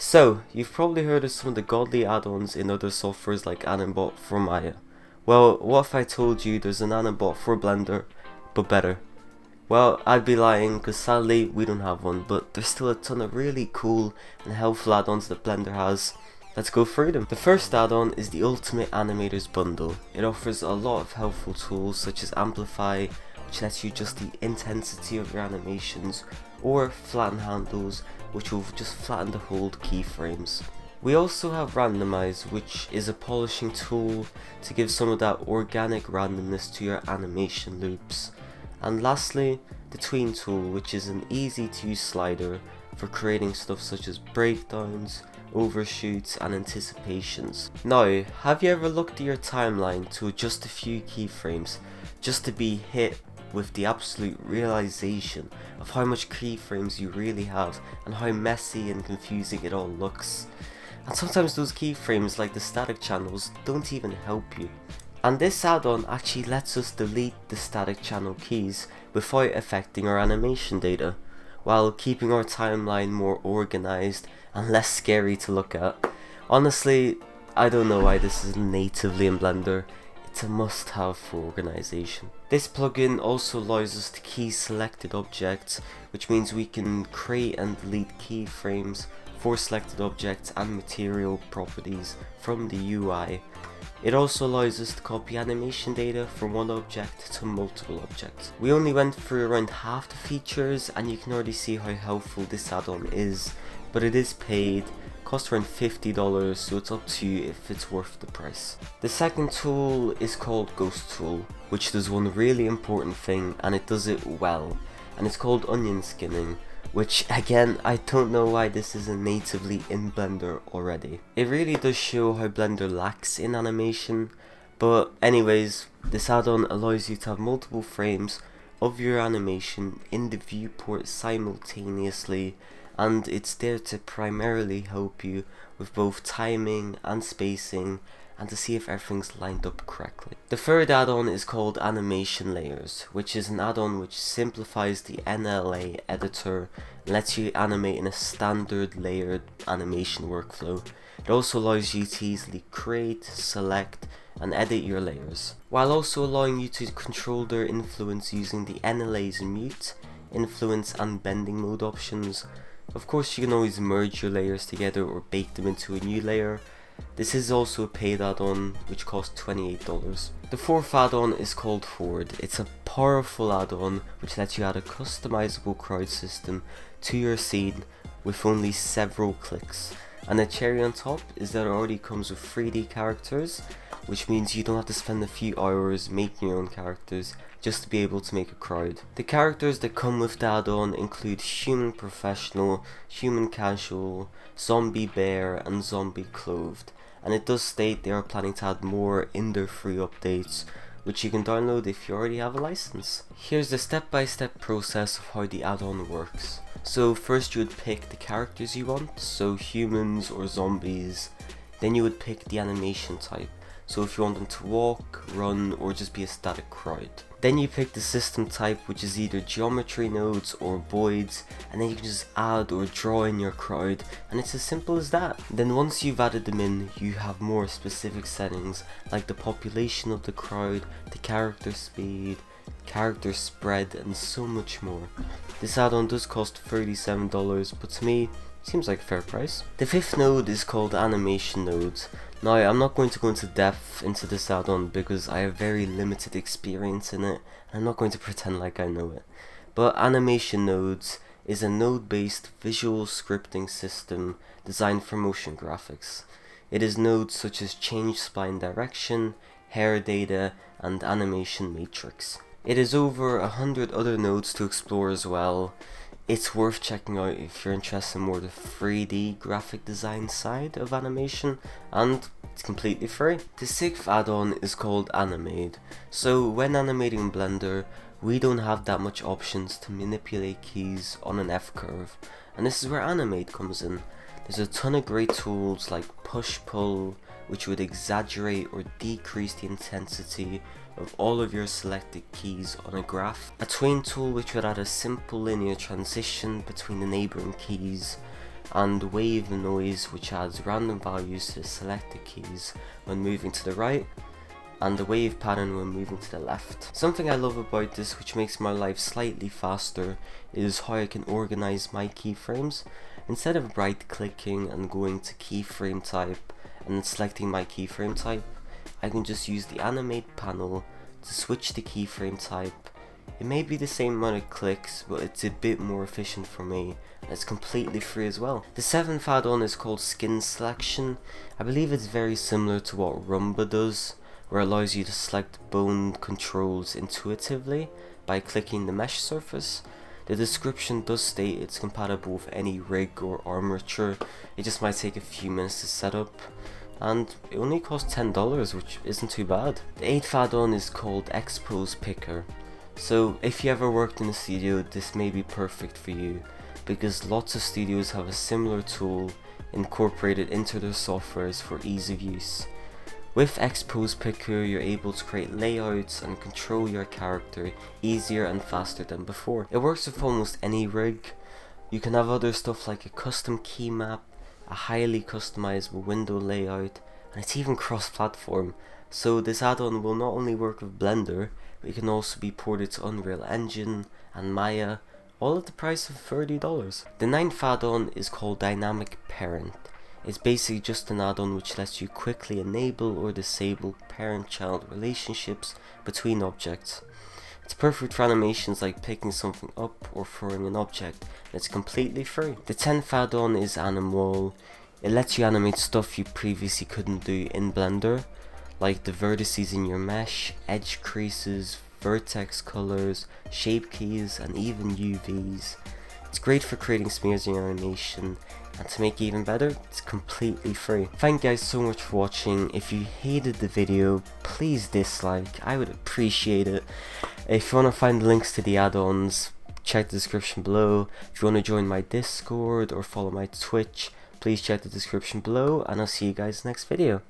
So, you've probably heard of some of the godly add-ons in other softwares like AnimBot for Maya. Well, what if I told you there's an AnimBot for Blender, but better? Well, I'd be lying, because sadly we don't have one, but there's still a ton of really cool and helpful add-ons that Blender has. Let's go through them. The first add-on is the Ultimate Animators bundle. It offers a lot of helpful tools such as Amplify, which lets you adjust the intensity of your animations, or Flatten Handles, which will just flatten the hold keyframes. We also have Randomize, which is a polishing tool to give some of that organic randomness to your animation loops. And lastly, the Tween tool, which is an easy to use slider for creating stuff such as breakdowns, overshoots and anticipations. Now, have you ever looked at your timeline to adjust a few keyframes just to be hit with the absolute realization of how much keyframes you really have and how messy and confusing it all looks? And sometimes those keyframes, like the static channels, don't even help you. And this add-on actually lets us delete the static channel keys without affecting our animation data, while keeping our timeline more organized and less scary to look at. Honestly, I don't know why this is natively in Blender. It's a must-have for organization. This plugin also allows us to key selected objects, which means we can create and delete keyframes for selected objects and material properties from the UI. It also allows us to copy animation data from one object to multiple objects. We only went through around half the features and you can already see how helpful this add-on is, but it is paid, costs around $50, so it's up to you if it's worth the price. The second tool is called Ghost Tool, which does one really important thing and it does it well, and it's called onion skinning, which again, I don't know why this isn't natively in Blender already. It really does show how Blender lacks in animation, but anyways, this add-on allows you to have multiple frames of your animation in the viewport simultaneously, and it's there to primarily help you with both timing and spacing and to see if everything's lined up correctly. The third add-on is called Animation Layers, which is an add-on which simplifies the NLA editor and lets you animate in a standard layered animation workflow. It also allows you to easily create, select and edit your layers, while also allowing you to control their influence using the NLA's mute, influence and bending mode options. Of course, you can always merge your layers together or bake them into a new layer. This is also a paid add-on which costs $28. The fourth add-on is called Horde. It's a powerful add-on which lets you add a customizable crowd system to your scene with only several clicks. And the cherry on top is that it already comes with 3D characters, which means you don't have to spend a few hours making your own characters just to be able to make a crowd. The characters that come with the add-on include Human Professional, Human Casual, Zombie Bear and Zombie Clothed, and it does state they are planning to add more in their free updates, which you can download if you already have a license. Here's the step-by-step process of how the add-on works. So first you would pick the characters you want, so humans or zombies. Then you would pick the animation type, so if you want them to walk, run or just be a static crowd. Then you pick the system type, which is either geometry nodes or voids, and then you can just add or draw in your crowd, and it's as simple as that. Then once you've added them in, you have more specific settings like the population of the crowd, the character speed, character spread and so much more. This add-on does cost $37, but to me, seems like a fair price. The fifth node is called Animation Nodes. Now, I'm not going to go into depth into this add-on because I have very limited experience in it, and I'm not going to pretend like I know it. But Animation Nodes is a node-based visual scripting system designed for motion graphics. It is nodes such as change spline direction, hair data, and animation matrix. It has over 100 other nodes to explore as well. It's worth checking out if you're interested in more the 3D graphic design side of animation, and it's completely free. The sixth add-on is called AnimAide. So when animating in Blender, we don't have that much options to manipulate keys on an F-curve, and this is where AnimAide comes in. There's a ton of great tools like push-pull, which would exaggerate or decrease the intensity of all of your selected keys on a graph. A tween tool which would add a simple linear transition between the neighbouring keys. and wave noise, which adds random values to the selected keys when moving to the right, and the wave pattern when moving to the left. Something I love about this, which makes my life slightly faster, is how I can organize my keyframes. Instead of right clicking and going to keyframe type and selecting my keyframe type, I can just use the AnimAide panel to switch the keyframe type. It may be the same amount of clicks, but it's a bit more efficient for me, and it's completely free as well. The 7th add-on is called Skin Selection. I believe it's very similar to what Rumba does, where it allows you to select bone controls intuitively by clicking the mesh surface. The description does state it's compatible with any rig or armature. It just might take a few minutes to set up, and it only costs $10, which isn't too bad. The 8th add-on is called XPosePicker. So if you ever worked in a studio, this may be perfect for you, because lots of studios have a similar tool incorporated into their softwares for ease of use. With XPosePicker, you're able to create layouts and control your character easier and faster than before. It works with almost any rig. You can have other stuff like a custom key map, a highly customizable window layout, and it's even cross-platform. So this add-on will not only work with Blender, but it can also be ported to Unreal Engine and Maya, all at the price of $30. The 9th add-on is called Dynamic Parent. It's basically just an add-on which lets you quickly enable or disable parent-child relationships between objects. It's perfect for animations like picking something up or throwing an object, and it's completely free. The 10th add-on is AnimAll. It lets you animate stuff you previously couldn't do in Blender, like the vertices in your mesh, edge creases, vertex colors, shape keys, and even UVs. It's great for creating smears in your animation, and to make it even better, it's completely free. Thank you guys so much for watching. If you hated the video, please dislike, I would appreciate it. If you want to find the links to the add-ons, check the description below. If you want to join my Discord or follow my Twitch, please check the description below, and I'll see you guys next video.